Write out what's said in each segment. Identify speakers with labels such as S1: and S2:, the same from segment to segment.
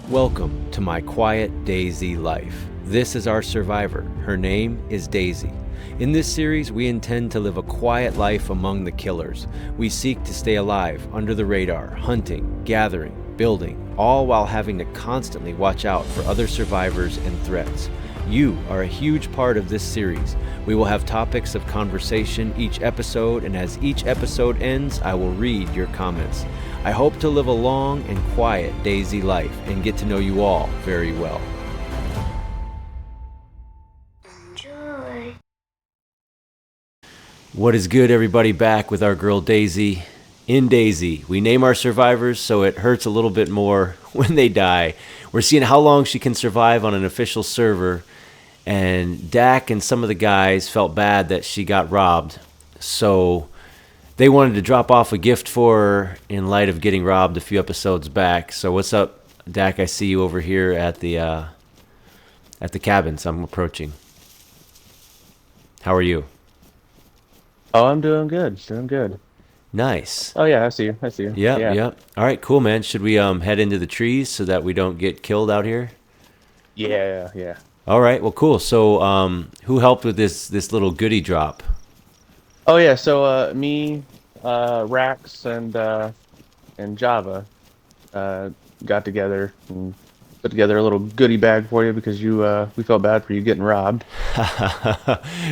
S1: Welcome to my quiet Daisy life. This is our survivor. Her name is Daisy. In this series, we intend to live a quiet life among the killers. We seek to stay alive, under the radar, hunting, gathering, building, all while having to constantly watch out for other survivors and threats. You are a huge part of this series. We will have topics of conversation each episode, and as each episode ends, I will read your comments. I hope to live a long and quiet Daisy life and get to know you all very well.
S2: Enjoy.
S1: What is good, everybody? Back with our girl Daisy. In Daisy, we name our survivors so it hurts a little bit more when they die. We're seeing how long she can survive on an official server, and Dak and some of the guys felt bad that she got robbed, so they wanted to drop off a gift for her in light of getting robbed a few episodes back. So what's up, Dak? I see you over here at the cabin, so I'm approaching. How are you?
S3: Oh, I'm doing good. Doing good.
S1: Nice.
S3: Oh yeah, I see you. I see you.
S1: Yep. All right, cool, man. Should we head into the trees so that we don't get killed out here?
S3: Yeah.
S1: All right. Well, cool. So, who helped with this little goodie drop?
S3: Oh yeah. So me, Rax, and Java got together and put together a little goodie bag for you because we felt bad for you getting robbed.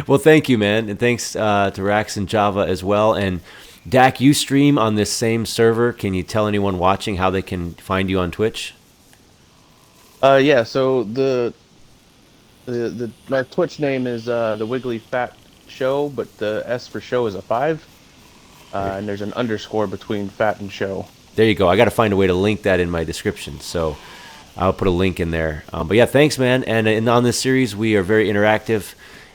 S1: Well, thank you, man, and thanks to Rax and Java as well. And Dak, you stream on this same server. Can you tell anyone watching how they can find you on Twitch?
S3: Yeah. So the our Twitch name is the Wiggly Fat Show, but the S for show is a 5, and there's an underscore between fat and show.
S1: There you go. I got to find a way to link that in my description, so I'll put a link in there. But yeah, thanks, man. And on this series, we are very interactive,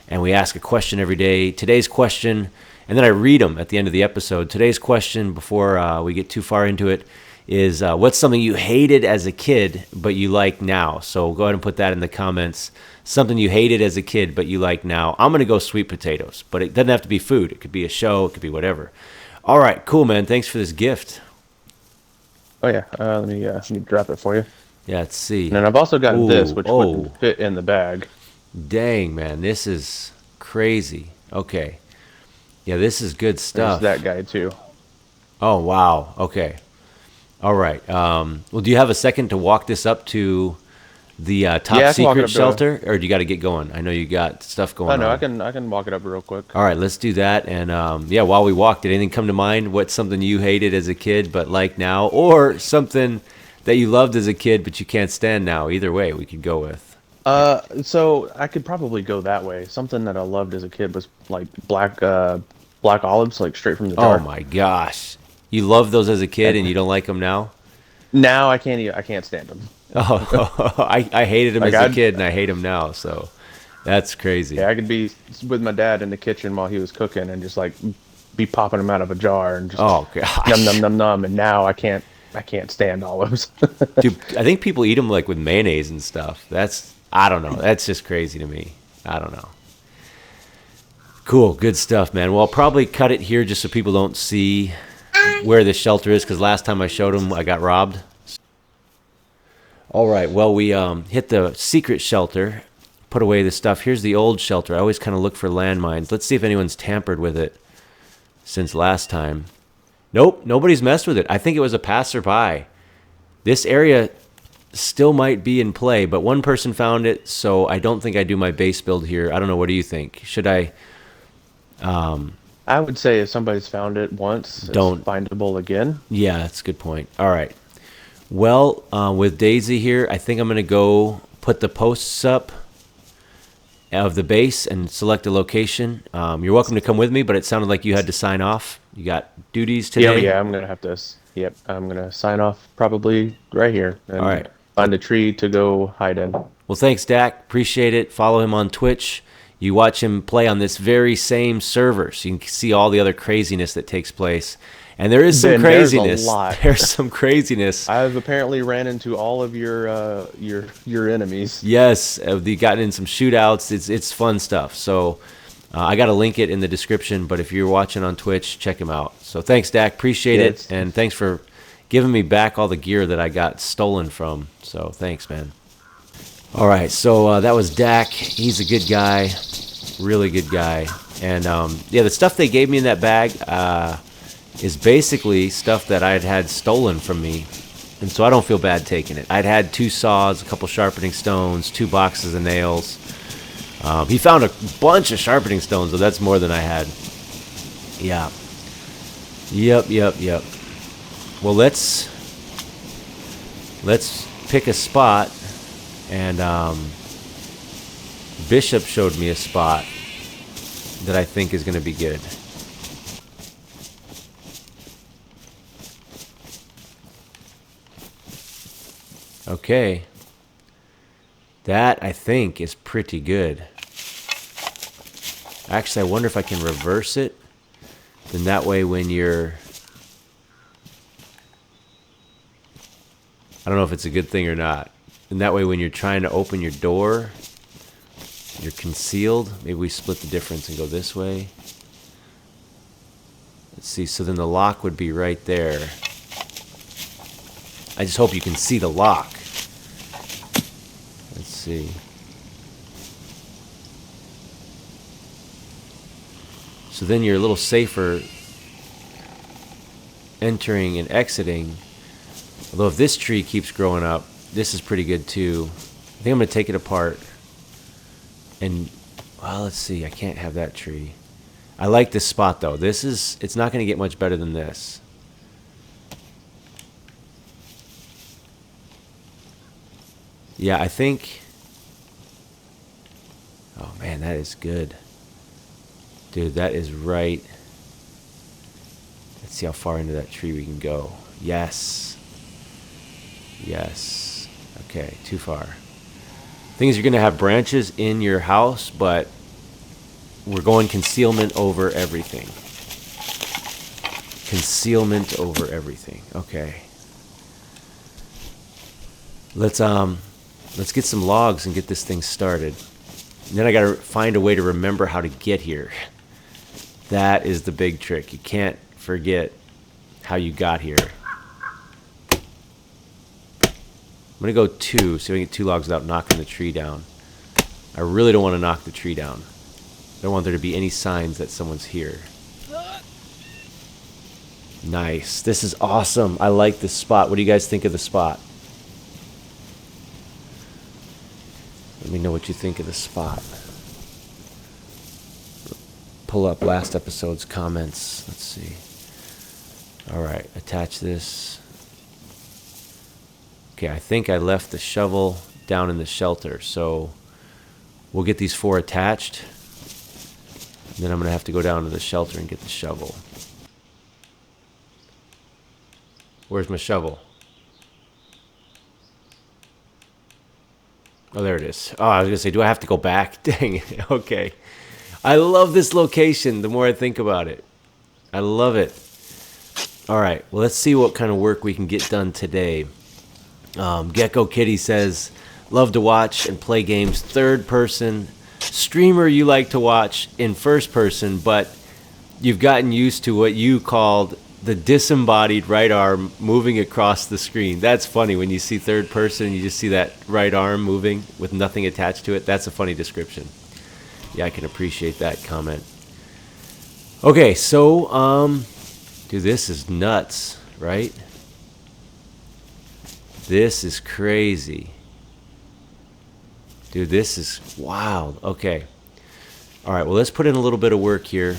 S1: and we ask a question every day. Today's question, and then I read them at the end of the episode. Today's question, before we get too far into it, is what's something you hated as a kid but you like now? So go ahead and put that in the comments. Something you hated as a kid but you like now. I'm going to go sweet potatoes, but it doesn't have to be food. It could be a show. It could be whatever. All right, cool, man. Thanks for this gift.
S3: Oh yeah. Let me drop it for you.
S1: Yeah, let's see.
S3: And then I've also got this, which wouldn't fit in the bag.
S1: Dang, man, this is crazy. Okay. Yeah, this is good stuff.
S3: There's that guy too.
S1: Oh, wow. Okay. All right. Well, do you have a second to walk this up to the top secret shelter, or do you got to get going? I know you got stuff going on.
S3: Oh no, I can walk it up real quick.
S1: All right, let's do that. And yeah, while we walk, did anything come to mind? What's something you hated as a kid but like now, or something that you loved as a kid but you can't stand now? Either way, we could go with.
S3: So I could probably go that way. Something that I loved as a kid was like black olives, like straight from the jar.
S1: Oh my gosh, you loved those as a kid and you don't like them now?
S3: Now I can't stand them.
S1: Oh, I hated them as a kid and I hate them now. So that's crazy.
S3: Yeah, I could be with my dad in the kitchen while he was cooking and just like be popping them out of a jar and just
S1: gosh.
S3: num num num. And now I can't stand olives.
S1: Dude, I think people eat them like with mayonnaise and stuff. I don't know. That's just crazy to me. I don't know. Cool. Good stuff, man. Well, I'll probably cut it here just so people don't see where the shelter is, because last time I showed them, I got robbed. All right. Well, we hit the secret shelter, put away the stuff. Here's the old shelter. I always kind of look for landmines. Let's see if anyone's tampered with it since last time. Nope. Nobody's messed with it. I think it was a passerby. This area still might be in play, but one person found it, so I don't think I do my base build here. I don't know. What do you think? Should I?
S3: I would say if somebody's found it once, it's findable again.
S1: Yeah, that's a good point. All right. Well, with Daisy here, I think I'm going to go put the posts up of the base and select a location. You're welcome to come with me, but it sounded like you had to sign off. You got duties today?
S3: Yeah, I'm going to have to. Yep, I'm going to sign off probably right here. And
S1: all right.
S3: Find a tree to go hide in.
S1: Well, thanks, Dak. Appreciate it. Follow him on Twitch. You watch him play on this very same server, so you can see all the other craziness that takes place. And there is some craziness.
S3: There's a lot.
S1: There's some craziness.
S3: I've apparently ran into all of your enemies.
S1: Yes, they've gotten in some shootouts. It's fun stuff. So I got to link it in the description, but if you're watching on Twitch, check him out. So thanks, Dak. Appreciate it. And thanks for giving me back all the gear that I got stolen from. So thanks, man. All right, so that was Dak. He's a good guy, really good guy. And yeah, the stuff they gave me in that bag is basically stuff that I had stolen from me. And so I don't feel bad taking it. I'd had 2 saws, a couple sharpening stones, 2 boxes of nails. He found a bunch of sharpening stones, so that's more than I had. Yeah. Yep. Well, let's pick a spot. And Bishop showed me a spot that I think is going to be good. Okay. That, I think, is pretty good. Actually, I wonder if I can reverse it. Then that way when you're... I don't know if it's a good thing or not. And that way when you're trying to open your door, you're concealed. Maybe we split the difference and go this way. Let's see, so then the lock would be right there. I just hope you can see the lock. Let's see. So then you're a little safer entering and exiting. Although if this tree keeps growing up, this is pretty good too. I think I'm going to take it apart. And, well, let's see. I can't have that tree. I like this spot though. It's not going to get much better than this. Yeah, I think... Oh man, that is good. Dude, that is right. Let's see how far into that tree we can go. Yes. Okay, too far. Thing is, you're going to have branches in your house, but we're going concealment over everything. Concealment over everything. Okay. Let's get some logs and get this thing started. And then I got to find a way to remember how to get here. That is the big trick. You can't forget how you got here. I'm going to go 2, so I can get 2 logs without knocking the tree down. I really don't want to knock the tree down. I don't want there to be any signs that someone's here. Nice. This is awesome. I like this spot. What do you guys think of the spot? Let me know what you think of the spot. Pull up last episode's comments. Let's see. All right, attach this. Okay, I think I left the shovel down in the shelter, so we'll get these 4 attached. And then I'm going to have to go down to the shelter and get the shovel. Where's my shovel? Oh, there it is. Oh, I was going to say, do I have to go back? Dang it. Okay. I love this location the more I think about it. I love it. All right. Well, let's see what kind of work we can get done today. Gecko Kitty says, love to watch and play games third person. Streamer you like to watch in first person, but you've gotten used to what you called the disembodied right arm moving across the screen. That's funny when you see third person and you just see that right arm moving with nothing attached to it. That's a funny description. Yeah, I can appreciate that comment. Okay, so, dude, this is nuts, right? This is crazy. Dude, this is wild. Okay. All right, well, let's put in a little bit of work here.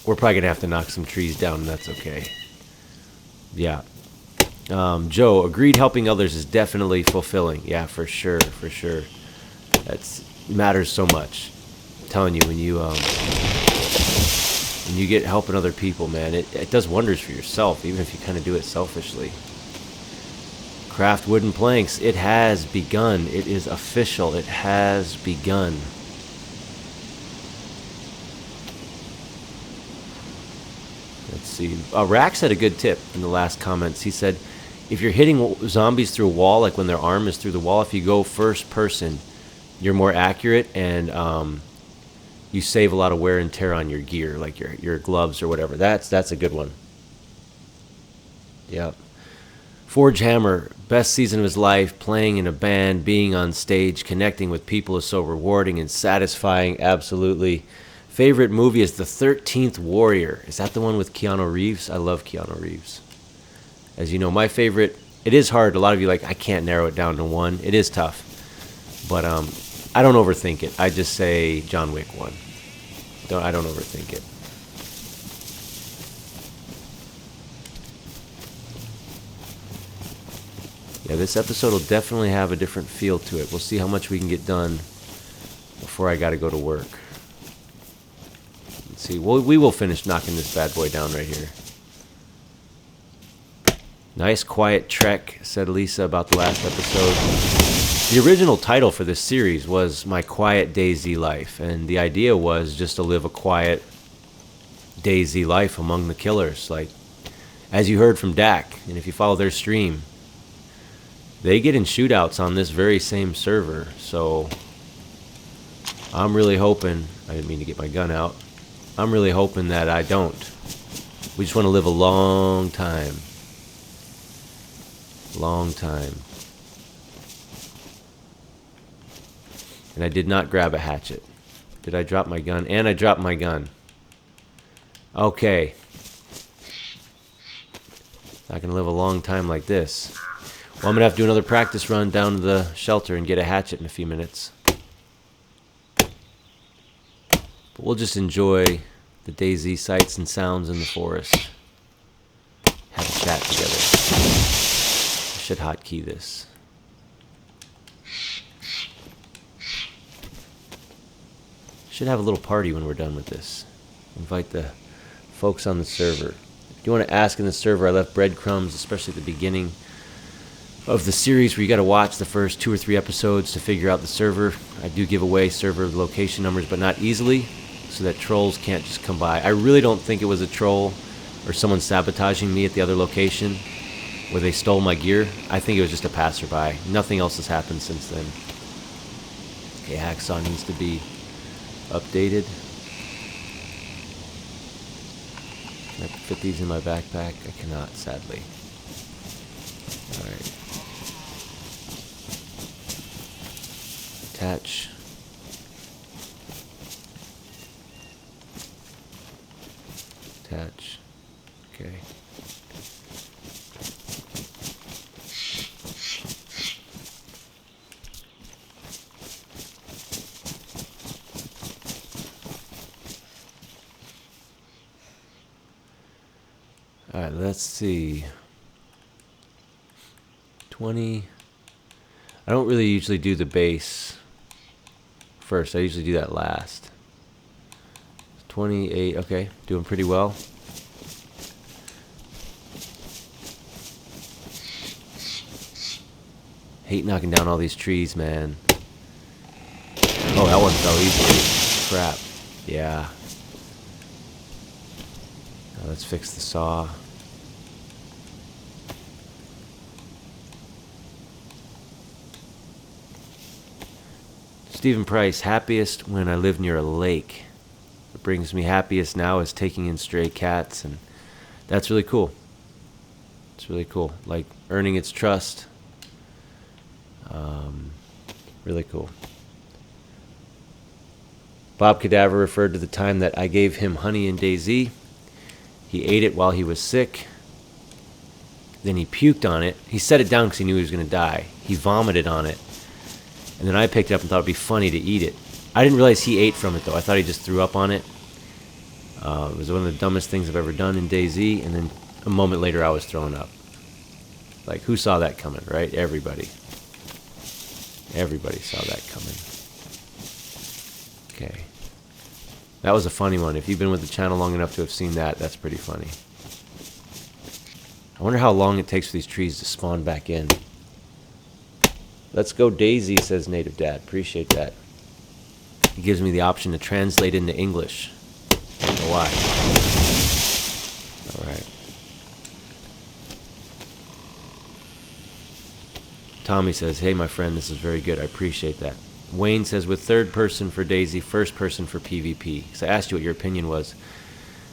S1: We're probably going to have to knock some trees down, and that's okay. Yeah. Joe, agreed, helping others is definitely fulfilling. Yeah, for sure, for sure. That matters so much. I'm telling you, when you get helping other people, man, it does wonders for yourself, even if you kind of do it selfishly. Craft wooden planks. It has begun. It is official. It has begun. Let's see. Rax had a good tip in the last comments. He said, if you're hitting zombies through a wall, like when their arm is through the wall, if you go first person, you're more accurate and you save a lot of wear and tear on your gear, like your gloves or whatever. That's a good one. Yep. Forge Hammer, best season of his life, playing in a band, being on stage, connecting with people is so rewarding and satisfying, absolutely. Favorite movie is The 13th Warrior. Is that the one with Keanu Reeves? I love Keanu Reeves. As you know, my favorite, it is hard. A lot of you I can't narrow it down to one. It is tough. But I don't overthink it. I just say John Wick 1. I don't overthink it. Yeah, this episode will definitely have a different feel to it. We'll see how much we can get done before I got to go to work. Let's see. We will finish knocking this bad boy down right here. Nice quiet trek, said Lisa about the last episode. The original title for this series was My Quiet DayZ Life, and the idea was just to live a quiet DayZ life among the killers. Like, as you heard from Dak, and if you follow their stream, they get in shootouts on this very same server, so I'm really hoping, I didn't mean to get my gun out, I'm really hoping that I don't. We just want to live a long time. Long time. And I did not grab a hatchet. Did I drop my gun? And I dropped my gun. Okay. Not going to live a long time like this. Well, I'm going to have to do another practice run down to the shelter and get a hatchet in a few minutes. But we'll just enjoy the DayZ sights and sounds in the forest. Have a chat together. I should hotkey this. Should have a little party when we're done with this. Invite the folks on the server. If you want to ask in the server, I left breadcrumbs, especially at the beginning of the series where you got to watch the first 2 or 3 episodes to figure out the server. I do give away server location numbers, but not easily, so that trolls can't just come by. I really don't think it was a troll or someone sabotaging me at the other location where they stole my gear. I think it was just a passerby. Nothing else has happened since then. Okay, Hacksaw needs to be updated. Can I fit these in my backpack? I cannot, sadly. Alright. Attach. Attach. Okay. Alright, let's see. 20. I don't really usually do the base first. I usually do that last. 28. Okay, doing pretty well. Hate knocking down all these trees, man. Oh, that one fell easily. Crap. Yeah. Now let's fix the saw. Stephen Price, happiest when I live near a lake. What brings me happiest now is taking in stray cats, and that's really cool. It's really cool. Like earning its trust. Really cool. Bob Cadaver referred to the time that I gave him honey in DayZ. He ate it while he was sick. Then he puked on it. He set it down because he knew he was going to die. He vomited on it. And then I picked it up and thought it'd be funny to eat it. I didn't realize he ate from it, though. I thought he just threw up on it. It was one of the dumbest things I've ever done in DayZ. And then a moment later, I was throwing up. Like, who saw that coming, right? Everybody. Everybody saw that coming. Okay. That was a funny one. If you've been with the channel long enough to have seen that, that's pretty funny. I wonder how long it takes for these trees to spawn back in. Let's go DayZ, says Native Dad. Appreciate that. He gives me the option to translate into English. I don't know why. Alright. Tommy says, hey, my friend, this is very good. I appreciate that. Wayne says, with third person for DayZ, first person for PvP. So I asked you what your opinion was.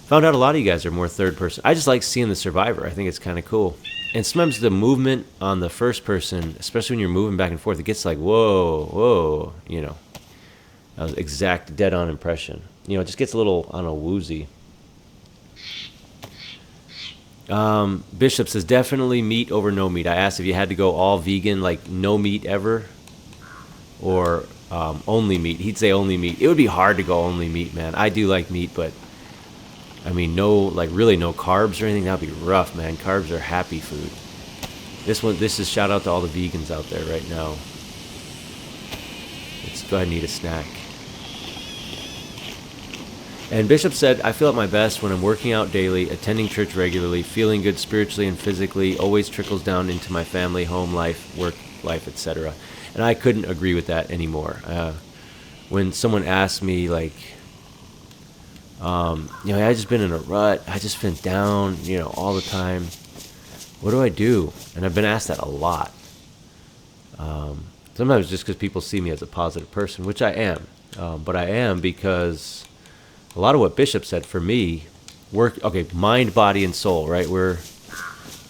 S1: Found out a lot of you guys are more third person. I just like seeing the survivor. I think it's kind of cool. And sometimes the movement on the first person, especially when you're moving back and forth, it gets like, whoa, whoa, you know. That was exact, dead-on impression. You know, it just gets a little, I don't know, woozy. Bishop says, definitely meat over no meat. I asked if you had to go all vegan, like no meat ever, or only meat. He'd say only meat. It would be hard to go only meat, man. I do like meat, but I mean, no, like really no carbs or anything. That'd be rough, man. Carbs are happy food. This is shout out to all the vegans out there right now. Let's go ahead and eat a snack. And Bishop said, I feel at my best when I'm working out daily, attending church regularly, feeling good spiritually and physically, always trickles down into my family, home life, work life, etc. And I couldn't agree with that anymore. When someone asks me, like, I just been in a rut, I just been down, all the time. What do I do? And I've been asked that a lot. Sometimes just because people see me as a positive person, which I am. But I am because a lot of what Bishop said for me, mind, body, and soul, right?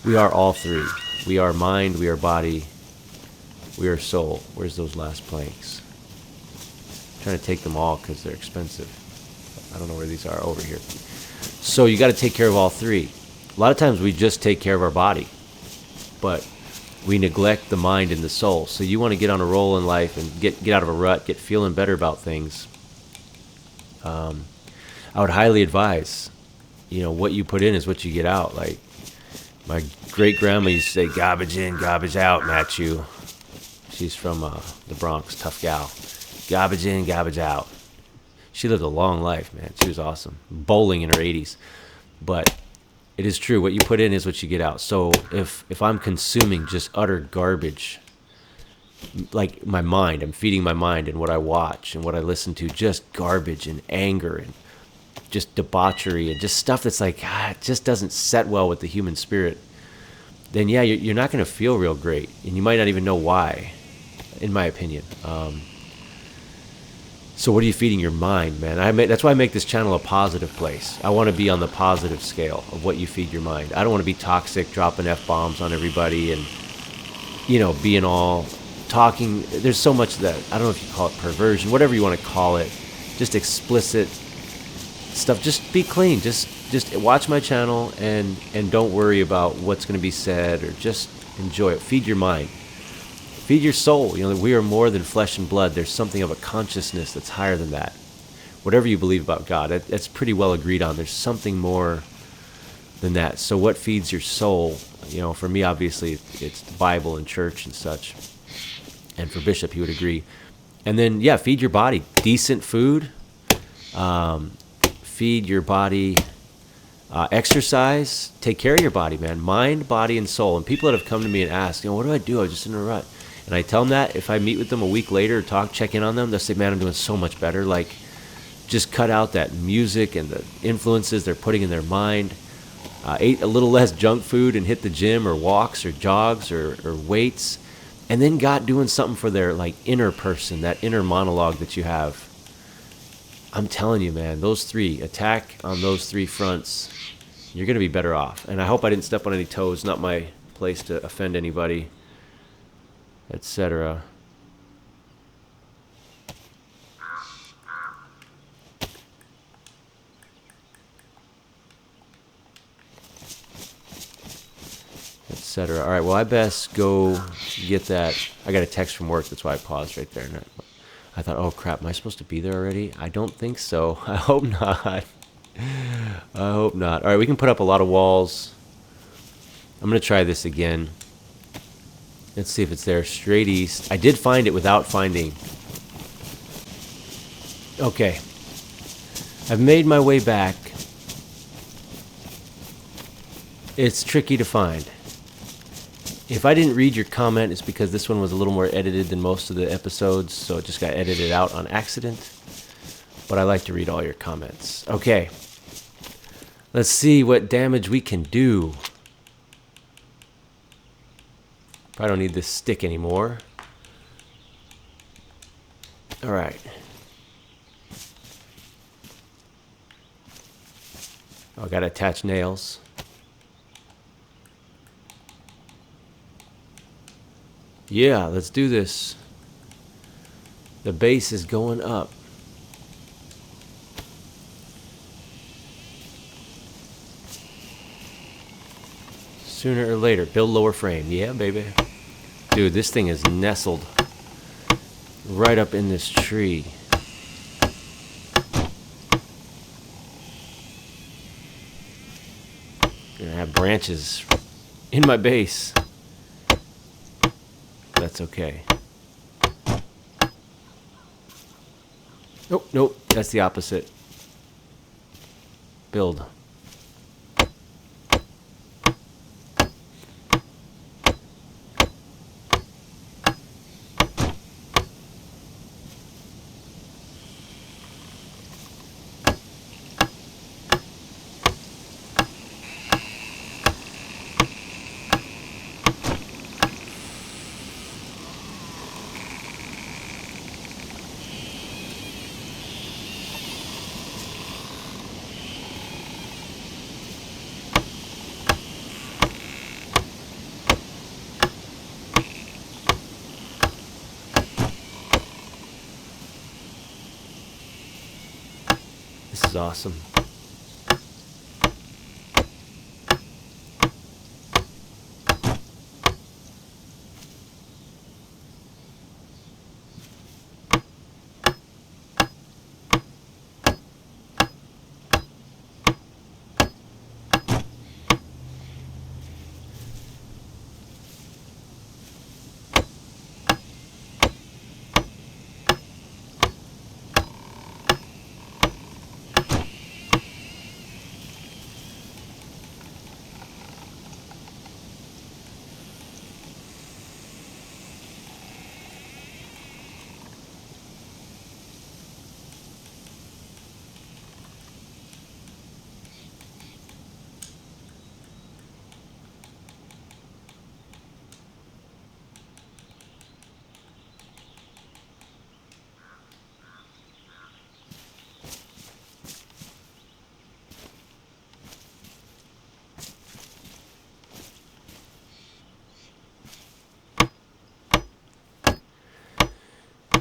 S1: We are all three. We are mind, we are body, we are soul. Where's those last planks? I'm trying to take them all because they're expensive. I don't know where these are, over here. So you got to take care of all three. A lot of times we just take care of our body, but we neglect the mind and the soul. So you want to get on a roll in life and get out of a rut, get feeling better about things. I would highly advise, what you put in is what you get out. Like my great grandma used to say, garbage in, garbage out, Matthew. She's from the Bronx, tough gal. Garbage in, garbage out. She lived a long life, man. She was awesome. Bowling in her 80s. But it is true. What you put in is what you get out. So if I'm consuming just utter garbage, like my mind, I'm feeding my mind and what I watch and what I listen to, just garbage and anger and just debauchery and just stuff that's like, it just doesn't set well with the human spirit, then yeah, you're not going to feel real great. And you might not even know why, in my opinion. So what are you feeding your mind, man? That's why I make this channel a positive place. I want to be on the positive scale of what you feed your mind. I don't want to be toxic, dropping F-bombs on everybody and, being all talking. There's so much that, I don't know if you call it perversion, whatever you want to call it, just explicit stuff. Just be clean. Just watch my channel and don't worry about what's going to be said, or just enjoy it. Feed your mind. Feed your soul. We are more than flesh and blood. There's something of a consciousness that's higher than that. Whatever you believe about God, that's pretty well agreed on. There's something more than that. So what feeds your soul? For me, obviously, it's the Bible and church and such. And for Bishop, he would agree. And then, yeah, feed your body. Decent food. Feed your body. Exercise. Take care of your body, man. Mind, body, and soul. And people that have come to me and asked, what do I do? I'm just in a rut. And I tell them that if I meet with them a week later, check in on them, they'll say, man, I'm doing so much better. Like, just cut out that music and the influences they're putting in their mind. Ate a little less junk food and hit the gym or walks or jogs or weights. And then got doing something for their inner person, that inner monologue that you have. I'm telling you, man, those three, attack on those three fronts, you're going to be better off. And I hope I didn't step on any toes. Not my place to offend anybody, etc. Etc. All right, well, I best go get that. I got a text from work. That's why I paused right there. I thought, oh, crap, am I supposed to be there already? I don't think so. I hope not. I hope not. All right, we can put up a lot of walls. I'm going to try this again. Let's see if it's there. Straight east. I did find it without finding. Okay. I've made my way back. It's tricky to find. If I didn't read your comment, it's because this one was a little more edited than most of the episodes, so it just got edited out on accident. But I like to read all your comments. Okay. Let's see what damage we can do. Probably don't need this stick anymore. All right. Oh, I gotta attach nails. Yeah, let's do this. The base is going up. Sooner or later, build lower frame. Yeah, baby. Dude, this thing is nestled right up in this tree. Gonna have branches in my base. That's okay. Nope, nope, that's the opposite. Build. This is awesome.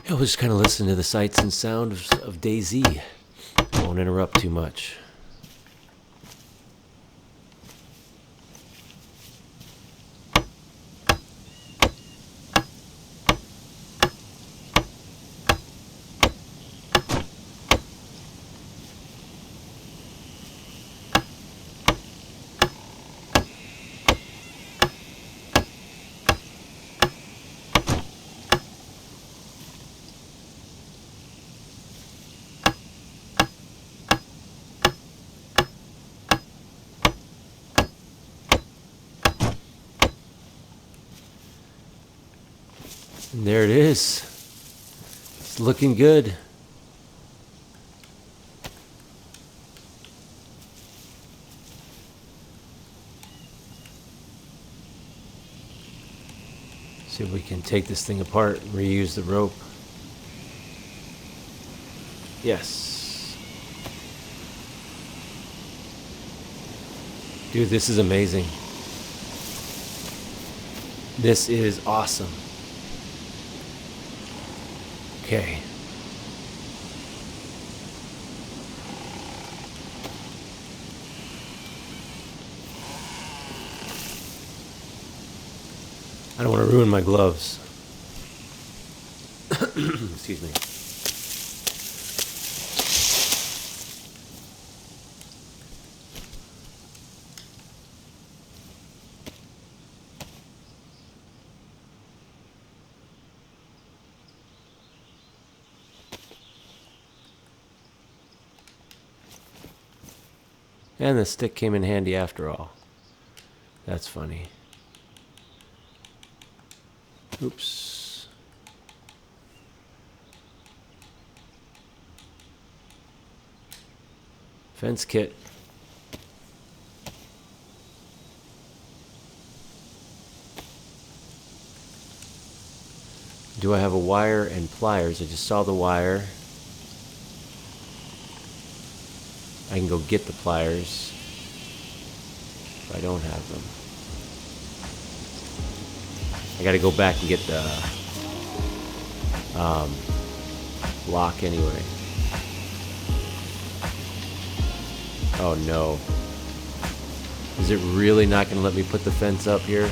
S1: I was just kind of listening to the sights and sounds of DayZ. Won't interrupt too much. And there it is. It's looking good. See if we can take this thing apart and reuse the rope. Yes. Dude, this is amazing. This is awesome. Okay. I don't want to ruin my gloves. Excuse me. And the stick came in handy after all. That's funny. Oops. Fence kit. Do I have a wire and pliers? I just saw the wire. I can go get the pliers. if I don't have them. I gotta go back and get the lock anyway. Oh no. Is it really not gonna let me put the fence up here?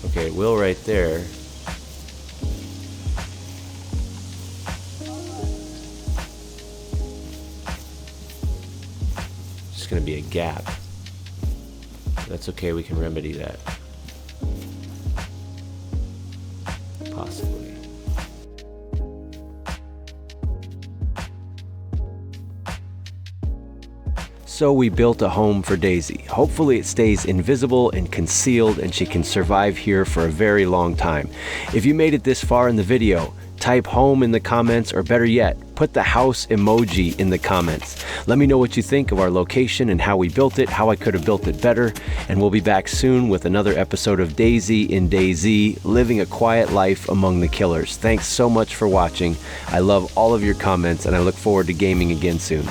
S1: Okay, it will right there. Just gonna be a gap. That's okay, we can remedy that. Possibly. So we built a home for Daisy. Hopefully it stays invisible and concealed and she can survive here for a very long time. If you made it this far in the video, type home in the comments, or better yet, put the house emoji in the comments. Let me know what you think of our location and how we built it, how I could have built it better, and we'll be back soon with another episode of Daisy in DayZ, living a quiet life among the killers. Thanks so much for watching. I love all of your comments and I look forward to gaming again soon.